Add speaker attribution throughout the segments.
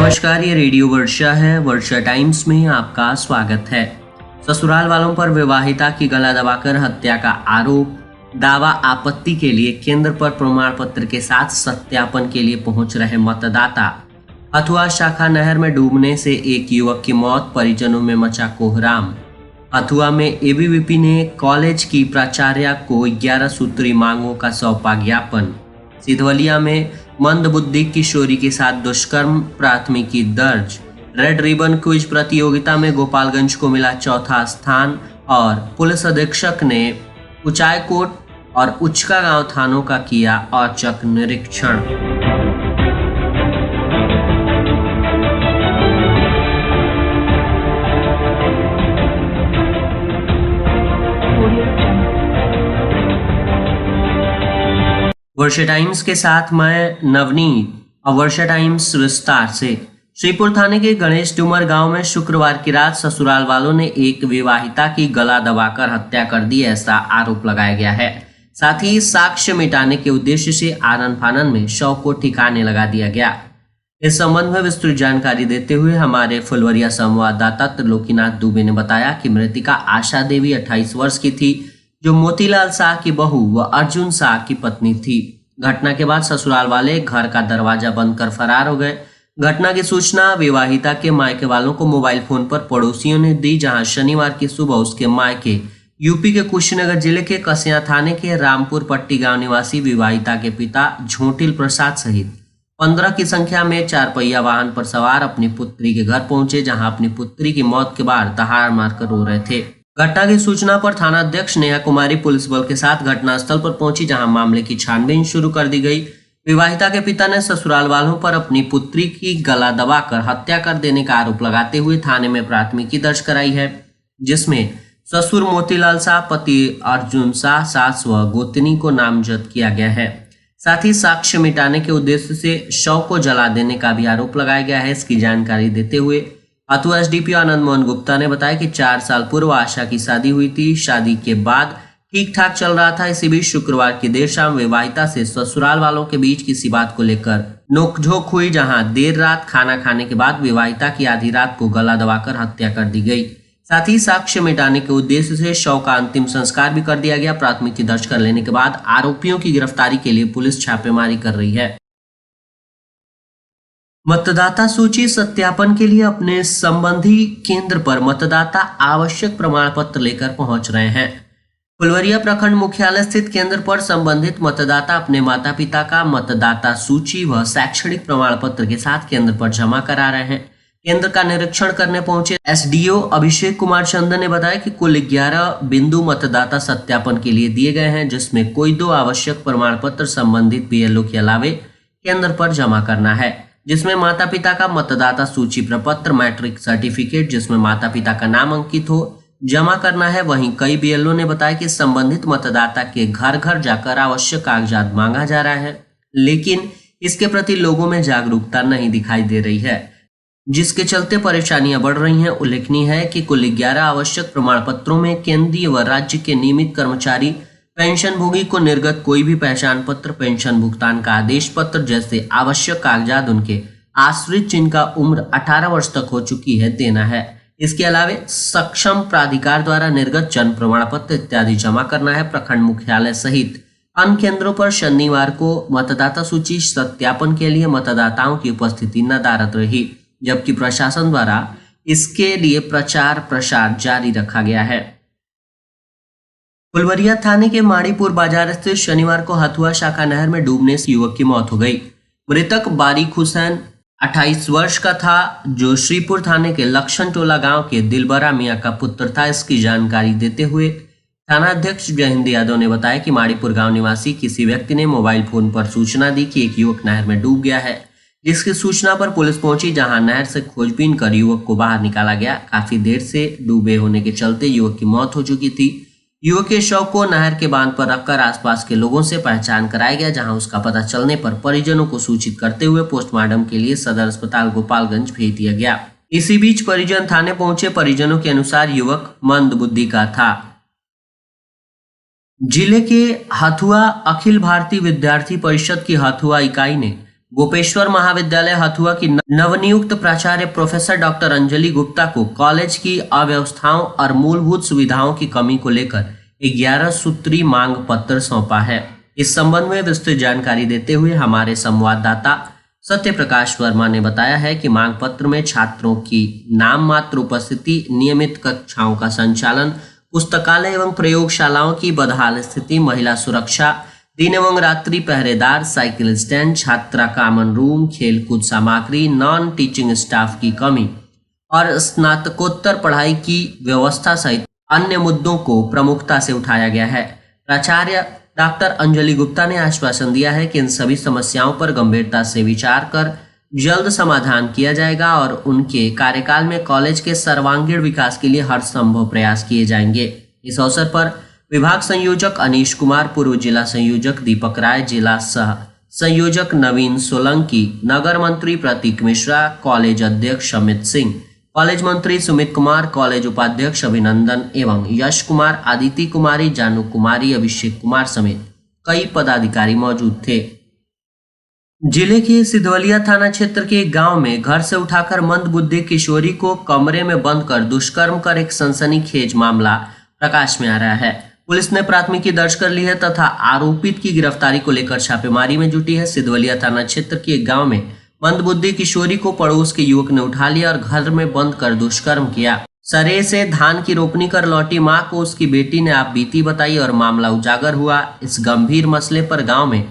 Speaker 1: नमस्कार, ये रेडियो वर्षा है। वर्षा टाइम्स में आपका स्वागत है। ससुराल वालों पर विवाहिता की गला दबाकर हत्या का आरोप, दावा आपत्ति के लिए केंद्र पर प्रमाण पत्र के साथ सत्यापन के लिए पहुंच रहे मतदाता। हथुआ शाखा नहर में डूबने से एक युवक की मौत, परिजनों में मचा कोहराम। हथुआ में एबीवीपी ने कॉलेज की प्राचार्य को 11 सूत्री मांगों का सौंपा ज्ञापन। सिधवलिया में मंदबुद्धि किशोरी के साथ दुष्कर्म, प्राथमिकी दर्ज। रेड रिबन क्विज प्रतियोगिता में गोपालगंज को मिला चौथा स्थान और पुलिस अधीक्षक ने उचाईकोट और उचका गांव थानों का किया औचक निरीक्षण। वर्षा टाइम्स के साथ मैं नवनीत और वर्षा टाइम्स विस्तार से। श्रीपुर थाने के गणेश डूमर गांव में शुक्रवार की रात ससुराल वालों ने एक विवाहिता की गला दबाकर हत्या कर दी, ऐसा आरोप लगाया गया है। साथ ही साक्ष्य मिटाने के उद्देश्य से आनन फानन में शव को ठिकाने लगा दिया गया। इस संबंध में विस्तृत जानकारी देते हुए हमारे फुलवरिया संवाददाता त्रिलोकीनाथ दुबे ने बताया कि मृतका आशा देवी 28 वर्ष की थी, जो मोतीलाल शाह की बहू व अर्जुन शाह की पत्नी थी। घटना के बाद ससुराल वाले घर का दरवाजा बंद कर फरार हो गए। घटना की सूचना विवाहिता के मायके वालों को मोबाइल फोन पर पड़ोसियों ने दी, जहां शनिवार की सुबह उसके मायके यूपी के कुशीनगर जिले के कसिया थाने के रामपुर पट्टी गांव निवासी विवाहिता के पिता झोटिल प्रसाद सहित 15 की संख्या में 4 पहिया वाहन पर सवार अपनी पुत्री के घर पहुंचे, जहां अपनी पुत्री की मौत के बाद दहाड़ मारकर रो रहे थे। घटना की सूचना पर थाना अध्यक्ष नेहा कुमारी पुलिस बल के साथ घटनास्थल पर पहुंची, जहां मामले की छानबीन शुरू कर दी गई। विवाहिता के पिता ने ससुराल वालों पर अपनी पुत्री की गला दबाकर हत्या कर देने का आरोप लगाते हुए थाने में प्राथमिकी दर्ज कराई है, जिसमें ससुर मोतीलाल शाह, पति अर्जुन शाह, सास व गोतनी को नामजद किया गया है। साथ ही साक्ष्य मिटाने के उद्देश्य से शव को जला देने का भी आरोप लगाया गया है। इसकी जानकारी देते हुए हथुआ एसडीपीओ आनंद मोहन गुप्ता ने बताया कि 4 साल पूर्व आशा की शादी हुई थी। शादी के बाद ठीक ठाक चल रहा था। इसी बीच शुक्रवार की देर शाम विवाहिता से ससुराल वालों के बीच किसी बात को लेकर नोकझोंक हुई, जहां देर रात खाना खाने के बाद विवाहिता की आधी रात को गला दबाकर हत्या कर दी गई। साथ ही साक्ष्य मिटाने के उद्देश्य से शव का अंतिम संस्कार भी कर दिया गया। प्राथमिकी दर्ज कर लेने के बाद आरोपियों की गिरफ्तारी के लिए पुलिस छापेमारी कर रही है। मतदाता सूची सत्यापन के लिए अपने संबंधी केंद्र पर मतदाता आवश्यक प्रमाण पत्र लेकर पहुंच रहे हैं। फुलवरिया प्रखंड मुख्यालय स्थित केंद्र पर संबंधित मतदाता अपने माता पिता का मतदाता सूची व शैक्षणिक प्रमाण पत्र के साथ केंद्र पर जमा करा रहे हैं। केंद्र का निरीक्षण करने पहुंचे एसडीओ अभिषेक कुमार चंद ने बताया कि कुल 11 बिंदु मतदाता सत्यापन के लिए दिए गए हैं, जिसमें कोई 2 आवश्यक प्रमाण पत्र संबंधित बीएलओ के अलावे केंद्र पर जमा करना है, जिसमें माता पिता का मतदाता सूची प्रपत्र, मैट्रिक सर्टिफिकेट जिसमें माता पिता का नाम अंकित हो, जमा करना है। वहीं कई बीएलओ ने बताया कि संबंधित मतदाता के घर घर जाकर आवश्यक कागजात मांगा जा रहा है, लेकिन इसके प्रति लोगों में जागरूकता नहीं दिखाई दे रही है, जिसके चलते परेशानियां बढ़ रही हैं। उल्लेखनीय है कि कुल 11 आवश्यक प्रमाण पत्रों में केंद्रीय व राज्य के नियमित कर्मचारी, पेंशन भोगी को निर्गत कोई भी पहचान पत्र, पेंशन भुगतान का आदेश पत्र जैसे आवश्यक कागजात उनके आश्रित जिनका उम्र 18 वर्ष तक हो चुकी है देना है। इसके अलावा सक्षम प्राधिकार द्वारा निर्गत जन्म प्रमाण पत्र इत्यादि जमा करना है। प्रखंड मुख्यालय सहित अन्य केंद्रों पर शनिवार को मतदाता सूची सत्यापन के लिए मतदाताओं की उपस्थिति नदारद रही, जबकि प्रशासन द्वारा इसके लिए प्रचार प्रसार जारी रखा गया है। फुलवरिया थाने के माड़ीपुर बाजार स्थित शनिवार को हथुआ शाखा नहर में डूबने से युवक की मौत हो गई। मृतक बारिक हुसैन 28 वर्ष का था, जो श्रीपुर थाने के लक्षण टोला गांव के दिलबरा मियां का पुत्र था। इसकी जानकारी देते हुए थाना अध्यक्ष जयहिंद यादव ने बताया कि माड़ीपुर गांव निवासी किसी व्यक्ति ने मोबाइल फोन पर सूचना दी कि एक युवक नहर में डूब गया है, जिसकी सूचना पर पुलिस पहुंची, जहां नहर से खोजबीन कर युवक को बाहर निकाला गया। काफी देर से डूबे होने के चलते युवक की मौत हो चुकी थी। युवक के शव को नहर के बांध पर रखकर आसपास के लोगों से पहचान कराया गया, जहां उसका पता चलने पर परिजनों को सूचित करते हुए पोस्टमार्टम के लिए सदर अस्पताल गोपालगंज भेज दिया गया। इसी बीच परिजन थाने पहुंचे। परिजनों के अनुसार युवक मंदबुद्धि का था। जिले के हथुआ अखिल भारतीय विद्यार्थी परिषद की हथुआ इकाई ने गोपेश्वर महाविद्यालय हथुआ की नवनियुक्त प्राचार्य प्रोफेसर डॉक्टर अंजलि गुप्ता को कॉलेज की अव्यवस्थाओं और मूलभूत सुविधाओं की कमी को लेकर 11 सूत्री मांग पत्र सौंपा है। इस संबंध में विस्तृत जानकारी देते हुए हमारे संवाददाता सत्य प्रकाश वर्मा ने बताया है कि मांग पत्र में छात्रों की नाम मात्र उपस्थिति, नियमित कक्षाओं का संचालन, पुस्तकालय एवं प्रयोगशालाओं की बदहाल स्थिति, महिला सुरक्षा, दिन एवं रात्रि पहरेदार, साइकिल स्टैंड, छात्रा कॉमन रूम, खेलकूद सामग्री, नॉन टीचिंग स्टाफ की कमी और स्नातकोत्तर पढ़ाई की व्यवस्था सहित अन्य मुद्दों को प्रमुखता से उठाया गया है। प्राचार्य डॉक्टर अंजलि गुप्ता ने आश्वासन दिया है कि इन सभी समस्याओं पर गंभीरता से विचार कर जल्द समाधान किया जाएगा और उनके कार्यकाल में कॉलेज के सर्वांगीण विकास के लिए हर संभव प्रयास किए जाएंगे। इस अवसर पर विभाग संयोजक अनीश कुमार, पूर्व जिला संयोजक दीपक राय, जिला सह संयोजक नवीन सोलंकी, नगर मंत्री प्रतीक मिश्रा, कॉलेज अध्यक्ष अमित सिंह, कॉलेज मंत्री सुमित कुमार, कॉलेज उपाध्यक्ष अभिनंदन एवं यश कुमार, आदिति कुमारी, जानू कुमारी, अभिषेक कुमार समेत कई पदाधिकारी मौजूद थे। जिले के सिधवलिया थाना क्षेत्र के एक गांव में घर से उठाकर मंदबुद्धि किशोरी को कमरे में बंद कर दुष्कर्म कर एक सनसनीखेज मामला प्रकाश में आ रहा है। पुलिस ने प्राथमिकी दर्ज कर ली है तथा आरोपित की गिरफ्तारी को लेकर छापेमारी में जुटी है। सिधवलिया थाना क्षेत्र के एक गांव में मंदबुद्धि किशोरी को पड़ोस के युवक ने उठा लिया और घर में बंद कर दुष्कर्म किया। सरे से धान की रोपनी कर लौटी मां को उसकी बेटी ने आप बीती बताई और मामला उजागर हुआ। इस गंभीर मसले पर गांव में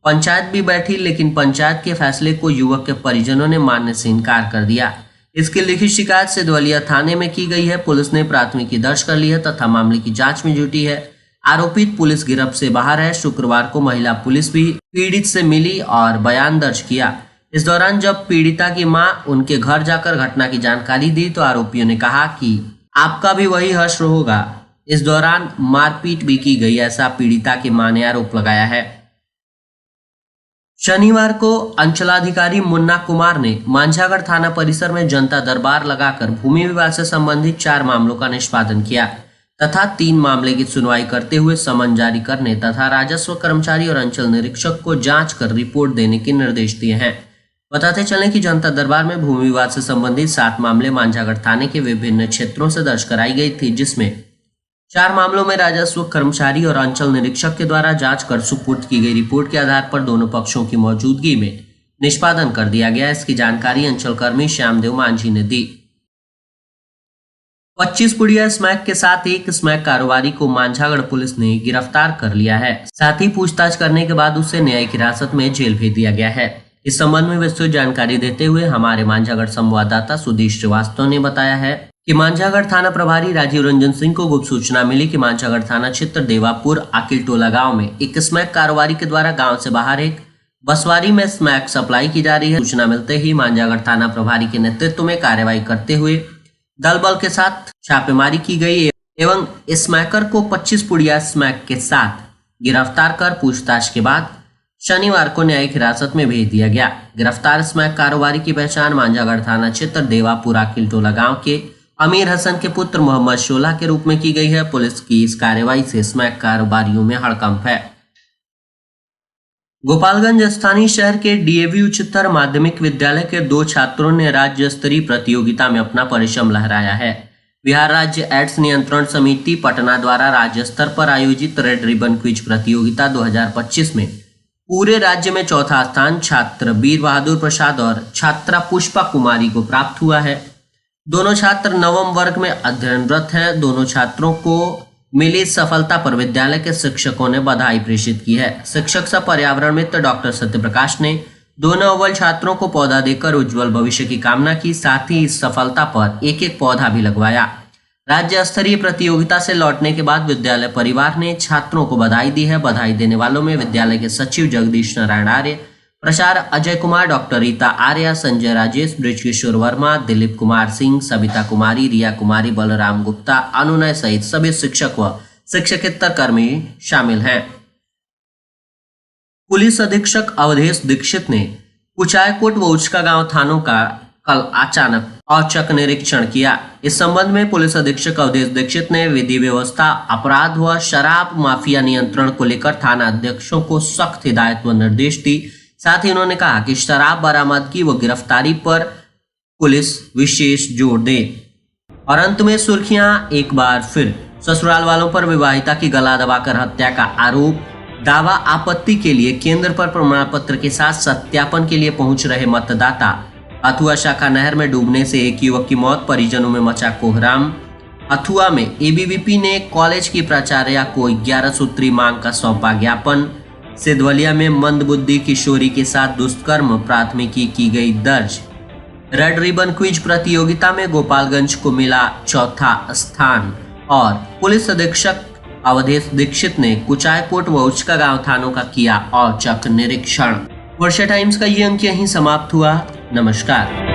Speaker 1: पंचायत भी बैठी, लेकिन पंचायत के फैसले को युवक के परिजनों ने मानने से इनकार कर दिया। इसकी लिखित शिकायत सिधवलिया थाने में की गई है। पुलिस ने प्राथमिकी दर्ज कर ली है तथा मामले की जांच में जुटी है। आरोपित पुलिस गिरफ्त से बाहर है। शुक्रवार को महिला पुलिस भी पीड़ित से मिली और बयान दर्ज किया। इस दौरान जब पीड़िता की मां उनके घर जाकर घटना की जानकारी दी तो आरोपियों ने कहा कि आपका भी वही हश्र होगा। इस दौरान मारपीट भी की गई, ऐसा पीड़िता की मां ने आरोप लगाया है। शनिवार को अंचलाधिकारी मुन्ना कुमार ने मांझागढ़ थाना परिसर में जनता दरबार लगाकर भूमि विवाद से संबंधित 4 मामलों का निष्पादन किया तथा 3 मामले की सुनवाई करते हुए समन जारी करने तथा राजस्व कर्मचारी और अंचल निरीक्षक को जांच कर रिपोर्ट देने के निर्देश दिए हैं। बताते चलें कि जनता दरबार में भूमि विवाद से संबंधित 7 मामले मांझागढ़ थाने के विभिन्न क्षेत्रों से दर्ज कराई गई थी, जिसमें 4 मामलों में राजस्व कर्मचारी और अंचल निरीक्षक के द्वारा जांच कर सुपुर्द की गई रिपोर्ट के आधार पर दोनों पक्षों की मौजूदगी में निष्पादन कर दिया गया। इसकी जानकारी अंचल कर्मी श्यामदेव मांझी ने दी। 25 पुड़िया स्मैक के साथ एक स्मैक कारोबारी को मांझागढ़ पुलिस ने गिरफ्तार कर लिया है। साथ ही पूछताछ करने के बाद उसे न्यायिक हिरासत में जेल भेज दिया गया है। इस संबंध में विस्तृत जानकारी देते हुए हमारे मांझागढ़ संवाददाता सुधीर श्रीवास्तव ने बताया है कि मांझागढ़ थाना प्रभारी राजीव रंजन सिंह को गुप्त सूचना मिली कि मांझागढ़ थाना क्षेत्र देवापुर आकिल टोला गांव में एक स्मैक कारोबारी के द्वारा गांव से बाहर एक बसवारी में स्मैक सप्लाई की जा रही है। सूचना मिलते ही मांझागढ़ थाना प्रभारी के नेतृत्व में कार्रवाई करते हुए दल बल के साथ छापेमारी की गई एवं स्मैकर को 25 पुड़िया स्मैक के साथ गिरफ्तार कर पूछताछ के बाद शनिवार को न्यायिक हिरासत में भेज दिया गया। गिरफ्तार स्मैक कारोबारी की पहचान मांझागढ़ थाना क्षेत्र देवापुरा किलटोला गांव के अमीर हसन के पुत्र मोहम्मद शोला के रूप में की गई है। पुलिस की इस कार्रवाई से स्मैक कारोबारियों में हड़कंप है। गोपालगंज स्थानीय शहर के डीएवी उच्चतर माध्यमिक विद्यालय के 2 छात्रों ने राज्य स्तरीय प्रतियोगिता में अपना परिश्रम लहराया है। बिहार राज्य एड्स नियंत्रण समिति पटना द्वारा राज्य स्तर पर आयोजित रेड रिबन क्विज प्रतियोगिता 2025 में पूरे राज्य में चौथा स्थान छात्र वीर बहादुर प्रसाद और छात्रा पुष्पा कुमारी को प्राप्त हुआ है। दोनों छात्र नवम वर्ग में अध्ययनरत हैं। दोनों छात्रों को मिली सफलता पर विद्यालय के शिक्षकों ने बधाई प्रेषित की है। शिक्षक सह पर्यावरण मित्र डॉक्टर सत्यप्रकाश ने दोनों अव्वल छात्रों को पौधा देकर उज्जवल भविष्य की कामना की। साथ ही इस सफलता पर एक पौधा भी लगवाया। राज्य स्तरीय प्रतियोगिता से लौटने के बाद विद्यालय परिवार ने छात्रों को बधाई दी है। बधाई देने वालों में विद्यालय के सचिव जगदीश नारायण आर्य, प्रचार अजय कुमार, डॉक्टर रीता आर्या, संजय राजेश, ब्रिजकिशोर वर्मा, दिलीप कुमार सिंह, सविता कुमारी, रिया कुमारी, बलराम गुप्ता, अनुनय सहित सभी शिक्षक व शिक्षकेतर कर्मी शामिल हैं। पुलिस अधीक्षक अवधेश दीक्षित ने कुचायकोट व उचका गांव थानों का कल अचानक औचक निरीक्षण किया। इस संबंध में पुलिस अधीक्षक अवधेश दीक्षित ने विधि व्यवस्था, अपराध व शराब माफिया नियंत्रण को लेकर थाना अध्यक्षों को सख्त हिदायत व निर्देश दी। साथ ही उन्होंने कहा कि शराब बरामदगी व गिरफ्तारी पर पुलिस विशेष जोर दे। और अंत में सुर्खियां एक बार फिर, ससुराल वालों पर विवाहिता की गला दबाकर हत्या का आरोप, दावा आपत्ति के लिए केंद्र पर प्रमाण पत्र के साथ सत्यापन के लिए पहुंच रहे मतदाता, हथुआ शाखा नहर में डूबने से एक युवक की मौत, परिजनों में मचा कोहराम। हथुआ में एबीवीपी ने कॉलेज की प्राचार्य को 11 सूत्री मांग का सौंपा ज्ञापन। सिद्धवलिया में मंदबुद्धि किशोरी के साथ दुष्कर्म, प्राथमिकी की गई दर्ज। रेड रिबन क्विज प्रतियोगिता में गोपालगंज को मिला चौथा स्थान। और पुलिस अधीक्षक अवधेश दीक्षित ने कुचायकोट व उचका गांव थानों का किया औचक निरीक्षण। वर्षा टाइम्स का ये अंक यहीं समाप्त हुआ। नमस्कार।